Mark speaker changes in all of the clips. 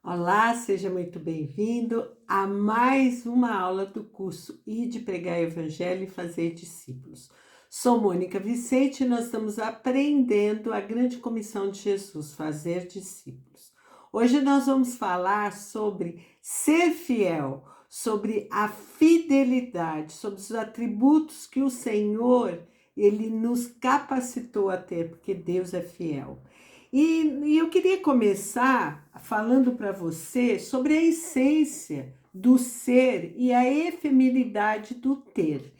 Speaker 1: Olá, seja muito bem-vindo a mais uma aula do curso Ide Pregar o Evangelho e Fazer Discípulos. Sou Mônica Vicente e nós estamos aprendendo a grande comissão de Jesus, fazer discípulos. Hoje nós vamos falar sobre ser fiel, sobre a fidelidade, sobre os atributos que o Senhor, Ele nos capacitou a ter, porque Deus é fiel. E eu queria começar falando para você sobre a essência do ser e a efemeridade do ter.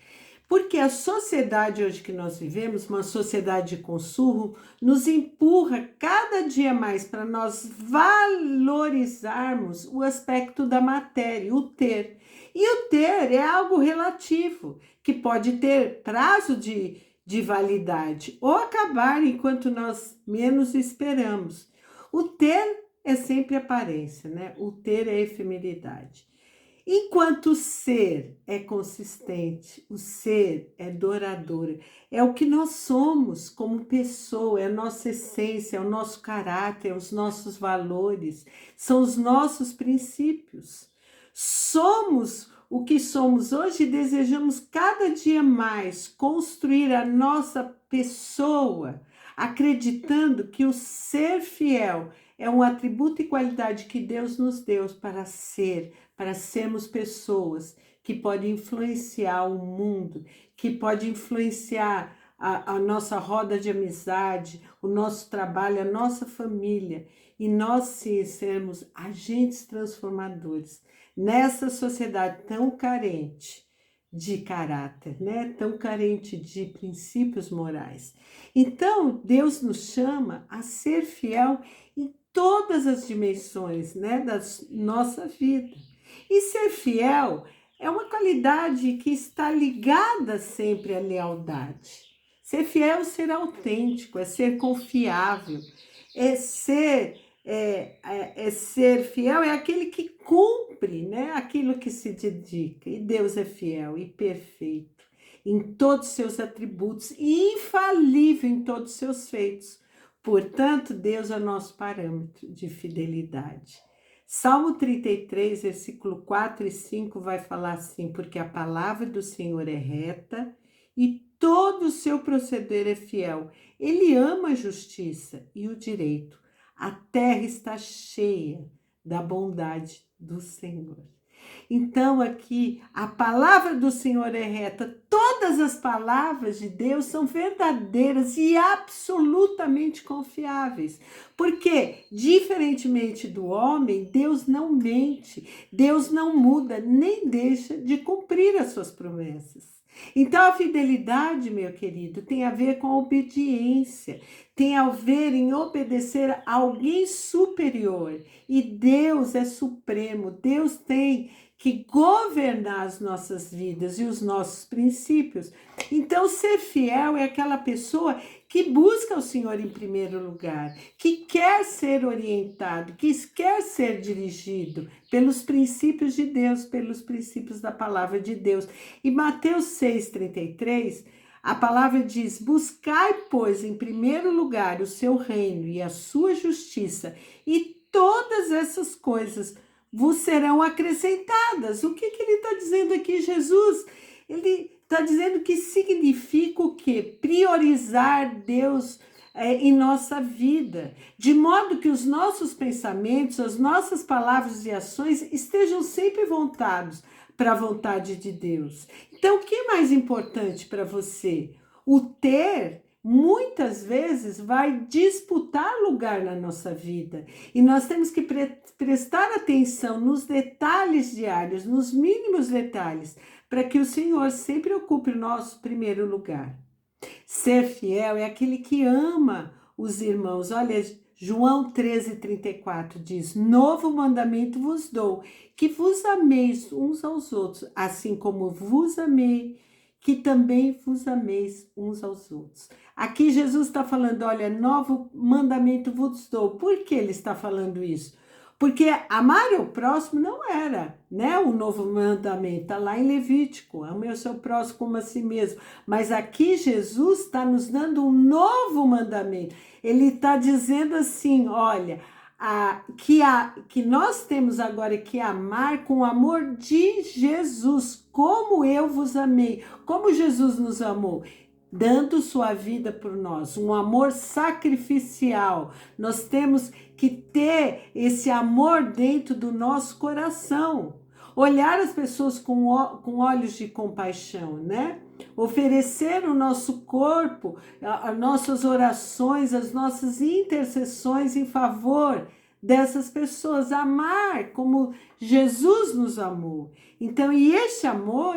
Speaker 1: Porque a sociedade hoje que nós vivemos, uma sociedade de consumo, nos empurra cada dia mais para nós valorizarmos o aspecto da matéria, o ter. E o ter é algo relativo, que pode ter prazo de validade ou acabar enquanto nós menos esperamos. O ter é sempre aparência, né? O ter é efemeridade. Enquanto o ser é consistente, o ser é duradouro, é o que nós somos como pessoa, é a nossa essência, é o nosso caráter, é os nossos valores, são os nossos princípios. Somos o que somos hoje e desejamos cada dia mais construir a nossa pessoa, acreditando que o ser fiel é um atributo e qualidade que Deus nos deu para sermos pessoas que podem influenciar o mundo, que podem influenciar a nossa roda de amizade, o nosso trabalho, a nossa família, e nós sim sermos agentes transformadores nessa sociedade tão carente de caráter, né? Tão carente de princípios morais. Então, Deus nos chama a ser fiel em todas as dimensões, né, da nossa vida. E ser fiel é uma qualidade que está ligada sempre à lealdade. Ser fiel é ser autêntico, é ser confiável, é ser fiel, é aquele que cumpre, né, aquilo que se dedica. E Deus é fiel e perfeito em todos os seus atributos e infalível em todos os seus feitos. Portanto, Deus é nosso parâmetro de fidelidade. Salmo 33, versículo 4 e 5 vai falar assim: porque a palavra do Senhor é reta e todo o seu proceder é fiel. Ele ama a justiça e o direito. A terra está cheia da bondade do Senhor. Então, aqui, a palavra do Senhor é reta. Todas as palavras de Deus são verdadeiras e absolutamente confiáveis. Porque, diferentemente do homem, Deus não mente, Deus não muda, nem deixa de cumprir as suas promessas. Então, a fidelidade, meu querido, tem a ver com a obediência, tem a ver em obedecer a alguém superior. E Deus é supremo, Deus tem que governar as nossas vidas e os nossos princípios. Então, ser fiel é aquela pessoa que busca o Senhor em primeiro lugar, que quer ser orientado, que quer ser dirigido pelos princípios de Deus, pelos princípios da palavra de Deus. E Mateus 6,33, a palavra diz: buscai, pois, em primeiro lugar o seu reino e a sua justiça, e todas essas coisas vos serão acrescentadas. O que ele está dizendo aqui, Jesus? Ele está dizendo que significa o quê? Priorizar Deus em nossa vida, de modo que os nossos pensamentos, as nossas palavras e ações estejam sempre voltados para a vontade de Deus. Então, o que é mais importante para você? O ter muitas vezes vai disputar lugar na nossa vida e nós temos que prestar atenção nos detalhes diários, nos mínimos detalhes, para que o Senhor sempre ocupe o nosso primeiro lugar. Ser fiel é aquele que ama os irmãos. Olha, João 13,34 diz: novo mandamento vos dou, que vos ameis uns aos outros, assim como vos amei, que também vos ameis uns aos outros. Aqui Jesus está falando, olha, novo mandamento vos dou. Por que ele está falando isso? Porque amar o próximo não era, né, o novo mandamento, está lá em Levítico, ame o seu próximo como a si mesmo. Mas aqui Jesus está nos dando um novo mandamento. Ele está dizendo assim, olha, que nós temos agora que amar com o amor de Jesus, como eu vos amei, como Jesus nos amou, dando sua vida por nós, um amor sacrificial. Nós temos que ter esse amor dentro do nosso coração, olhar as pessoas com olhos de compaixão, né? Oferecer o nosso corpo, as nossas orações, as nossas intercessões em favor dessas pessoas, amar como Jesus nos amou. Então, e esse amor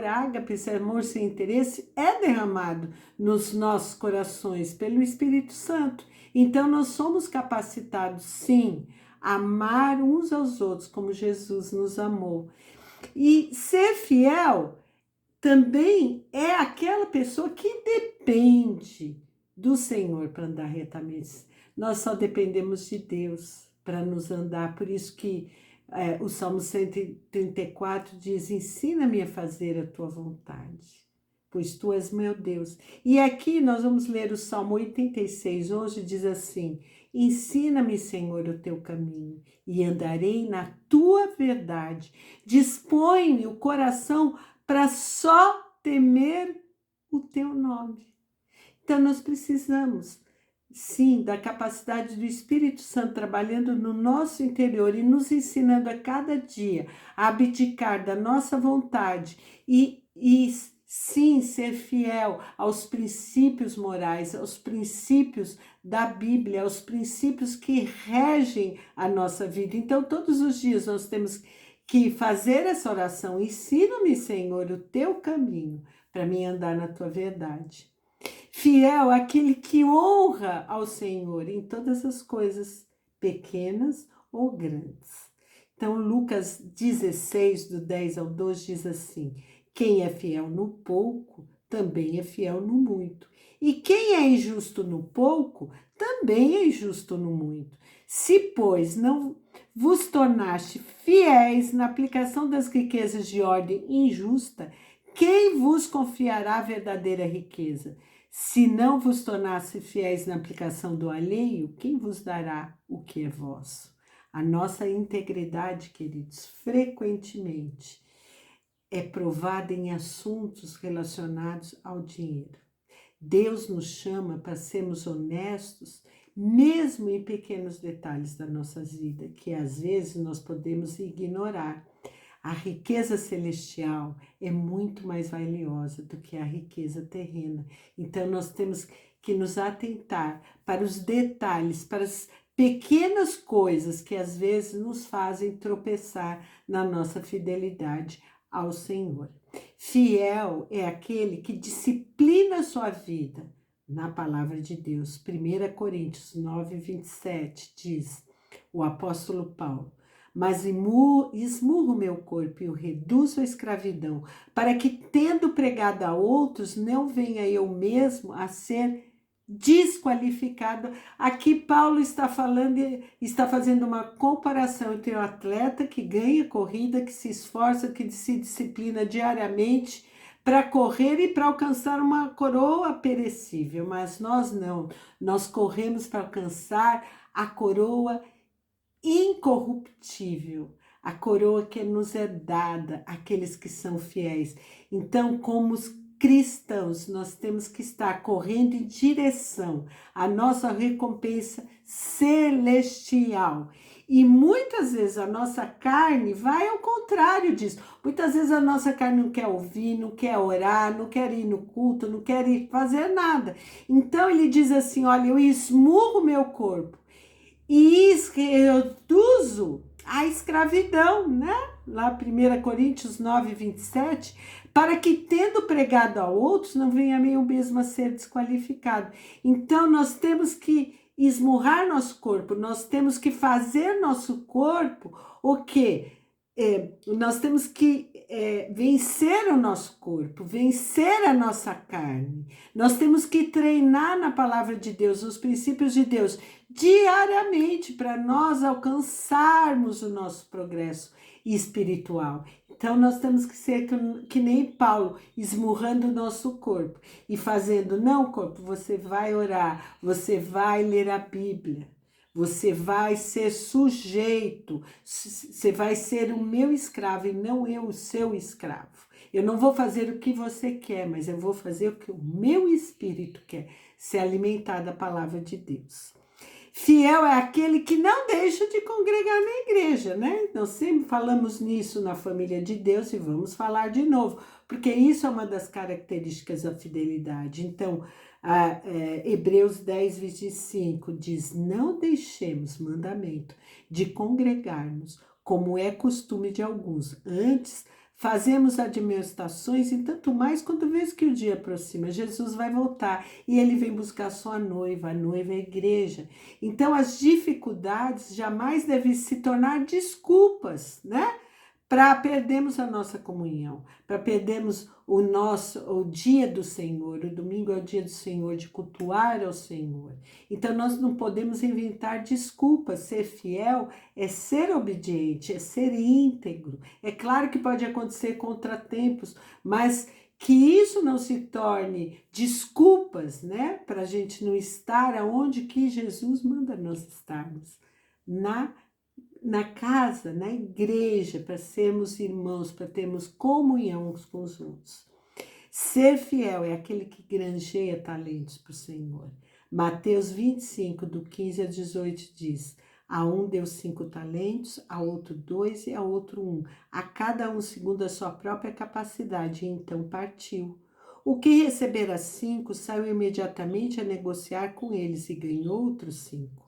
Speaker 1: ágape, esse amor sem interesse, é derramado nos nossos corações pelo Espírito Santo. Então, nós somos capacitados, sim, a amar uns aos outros como Jesus nos amou. E ser fiel também é aquela pessoa que depende do Senhor para andar retamente. Nós só dependemos de Deus para nos andar. Por isso que o Salmo 134 diz: ensina-me a fazer a tua vontade, pois tu és meu Deus. E aqui nós vamos ler o Salmo 86, hoje diz assim: ensina-me, Senhor, o teu caminho, e andarei na tua verdade. Dispõe o coração para só temer o teu nome. Então, nós precisamos, sim, da capacidade do Espírito Santo trabalhando no nosso interior e nos ensinando a cada dia a abdicar da nossa vontade e sim, ser fiel aos princípios morais, aos princípios da Bíblia, aos princípios que regem a nossa vida. Então, todos os dias nós temos que fazer essa oração: ensina-me, Senhor, o teu caminho, para mim andar na tua verdade. Fiel aquele que honra ao Senhor em todas as coisas, pequenas ou grandes. Então, Lucas 16, do 10 ao 12, diz assim: quem é fiel no pouco, também é fiel no muito. E quem é injusto no pouco, também é injusto no muito. Se, pois, não vos tornaste fiéis na aplicação das riquezas de ordem injusta, quem vos confiará a verdadeira riqueza? Se não vos tornasse fiéis na aplicação do alheio, quem vos dará o que é vosso? A nossa integridade, queridos, frequentemente é provada em assuntos relacionados ao dinheiro. Deus nos chama para sermos honestos, mesmo em pequenos detalhes da nossa vida, que às vezes nós podemos ignorar. A riqueza celestial é muito mais valiosa do que a riqueza terrena. Então, nós temos que nos atentar para os detalhes, para as pequenas coisas que às vezes nos fazem tropeçar na nossa fidelidade ao Senhor. Fiel é aquele que disciplina a sua vida na palavra de Deus. 1 Coríntios 9, 27 diz o apóstolo Paulo: mas esmurro meu corpo e o reduzo à escravidão, para que, tendo pregado a outros, não venha eu mesmo a ser desqualificado. Aqui Paulo está falando, está fazendo uma comparação entre o atleta que ganha corrida, que se esforça, que se disciplina diariamente para correr e para alcançar uma coroa perecível, mas nós não, nós corremos para alcançar a coroa incorruptível, a coroa que nos é dada àqueles que são fiéis. Então, como cristãos, nós temos que estar correndo em direção à nossa recompensa celestial. E muitas vezes a nossa carne vai ao contrário disso. Muitas vezes a nossa carne não quer ouvir, não quer orar, não quer ir no culto, não quer ir fazer nada. Então ele diz assim: olha, eu esmurro meu corpo e reduzo a escravidão, né? Lá 1 Coríntios 9, 27, para que, tendo pregado a outros, não venha eu mesmo a ser desqualificado. Então, nós temos que esmurrar nosso corpo, nós temos que fazer nosso corpo o quê? Nós temos que vencer o nosso corpo, vencer a nossa carne. Nós temos que treinar na palavra de Deus, nos princípios de Deus, diariamente, para nós alcançarmos o nosso progresso espiritual. Então, nós temos que ser que nem Paulo, esmurrando o nosso corpo e fazendo: não, corpo, você vai orar, você vai ler a Bíblia, Você vai ser sujeito, você vai ser o meu escravo e não eu o seu escravo. Eu não vou fazer o que você quer, mas eu vou fazer o que o meu espírito quer, se alimentar da palavra de Deus. Fiel é aquele que não deixa de congregar na igreja, né? Nós sempre falamos nisso na família de Deus e vamos falar de novo, porque isso é uma das características da fidelidade. Então, Hebreus 10, 25 diz: não deixemos mandamento de congregarmos, como é costume de alguns. Antes, fazemos admoestações, e tanto mais quando vês que o dia aproxima. Jesus vai voltar e ele vem buscar sua noiva, a noiva é a igreja. Então, as dificuldades jamais devem se tornar desculpas, né? Para perdermos a nossa comunhão, para perdermos o dia do Senhor. O domingo é o dia do Senhor, de cultuar ao Senhor. Então, nós não podemos inventar desculpas. Ser fiel é ser obediente, é ser íntegro. É claro que pode acontecer contratempos, mas que isso não se torne desculpas, né? Para a gente não estar aonde que Jesus manda nós estarmos. Na casa, na igreja, para sermos irmãos, para termos comunhão uns com os outros. Ser fiel é aquele que granjeia talentos para o Senhor. Mateus 25, do 15 a 18 diz: a um deu 5 talentos, a outro 2 e a outro 1, a cada um segundo a sua própria capacidade, e então partiu. O que recebera 5 saiu imediatamente a negociar com eles e ganhou outros 5.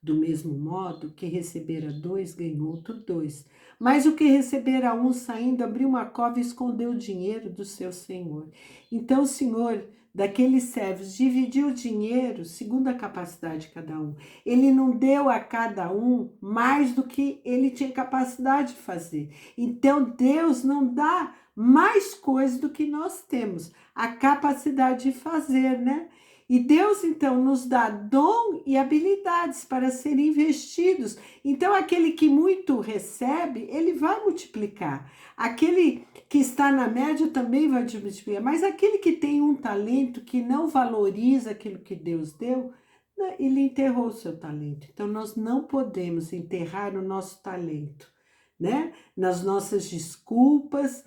Speaker 1: Do mesmo modo, que recebera 2, ganhou outro 2. Mas o que recebera 1, saindo, abriu uma cova e escondeu o dinheiro do seu senhor. Então o senhor daqueles servos dividiu o dinheiro segundo a capacidade de cada um. Ele não deu a cada um mais do que ele tinha capacidade de fazer. Então Deus não dá mais coisas do que nós temos a capacidade de fazer, né? E Deus, então, nos dá dom e habilidades para serem investidos. Então, aquele que muito recebe, ele vai multiplicar. Aquele que está na média também vai multiplicar. Mas aquele que tem um talento, que não valoriza aquilo que Deus deu, né, ele enterrou o seu talento. Então, nós não podemos enterrar o nosso talento, né? Nas nossas desculpas,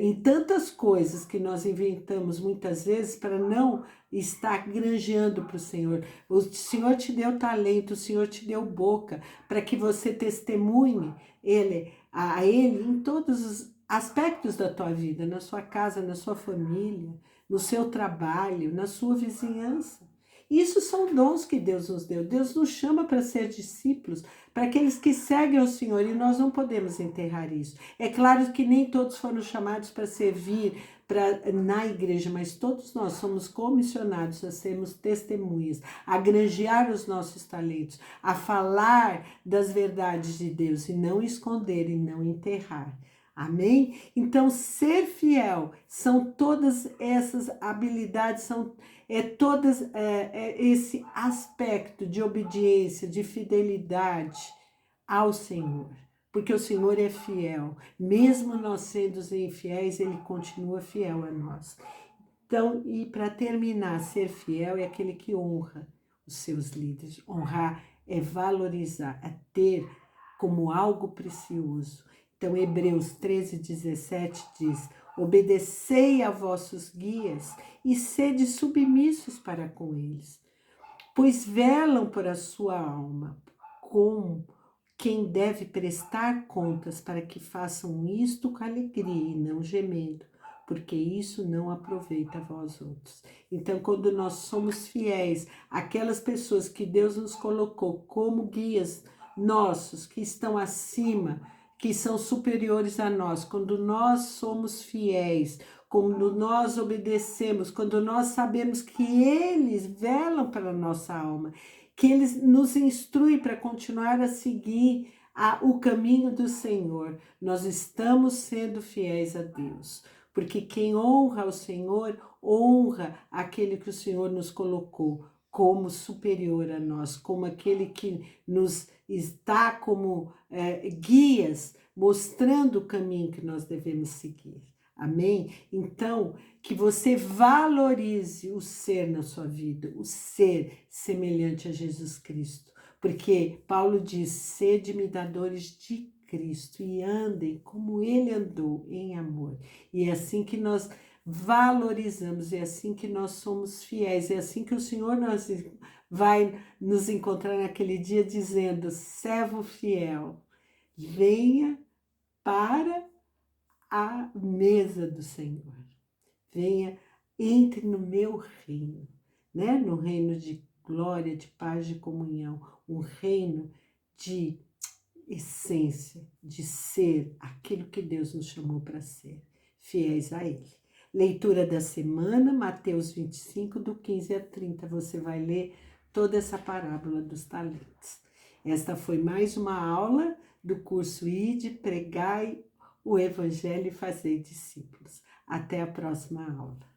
Speaker 1: em tantas coisas que nós inventamos muitas vezes para não estar granjeando para o Senhor. O Senhor te deu talento, o Senhor te deu boca para que você testemunhe a Ele em todos os aspectos da tua vida, na sua casa, na sua família, no seu trabalho, na sua vizinhança. Isso são dons que Deus nos deu. Deus nos chama para ser discípulos, para aqueles que seguem ao Senhor, e nós não podemos enterrar isso. É claro que nem todos foram chamados para servir na igreja, mas todos nós somos comissionados a sermos testemunhas, a granjear os nossos talentos, a falar das verdades de Deus e não esconder e não enterrar. Amém? Então, ser fiel são todas essas habilidades, esse aspecto de obediência, de fidelidade ao Senhor. Porque o Senhor é fiel. Mesmo nós sendo infiéis, Ele continua fiel a nós. Então, e para terminar, ser fiel é aquele que honra os seus líderes. Honrar é valorizar, é ter como algo precioso. Então, Hebreus 13, 17 diz: obedecei a vossos guias e sede submissos para com eles, pois velam por a sua alma, como quem deve prestar contas, para que façam isto com alegria e não gemendo, porque isso não aproveita a vós outros. Então, quando nós somos fiéis àquelas pessoas que Deus nos colocou como guias nossos, que estão acima, que são superiores a nós, quando nós somos fiéis, quando nós obedecemos, quando nós sabemos que eles velam pela nossa alma, que eles nos instruem para continuar a seguir o caminho do Senhor, nós estamos sendo fiéis a Deus. Porque quem honra o Senhor, honra aquele que o Senhor nos colocou como superior a nós, como aquele que nos está como guias, mostrando o caminho que nós devemos seguir. Amém? Então, que você valorize o ser na sua vida, o ser semelhante a Jesus Cristo. Porque Paulo diz, sede imitadores de Cristo e andem como ele andou em amor. E é assim que nós valorizamos, é assim que nós somos fiéis, é assim que o Senhor vai nos encontrar naquele dia dizendo, servo fiel, venha para a mesa do Senhor. Venha, entre no meu reino, né? No reino de glória, de paz, de comunhão, um reino de essência, de ser aquilo que Deus nos chamou para ser, fiéis a Ele. Leitura da semana, Mateus 25, do 15 a 30. Você vai ler toda essa parábola dos talentos. Esta foi mais uma aula do curso Ide, Pregai o Evangelho e Fazei Discípulos. Até a próxima aula.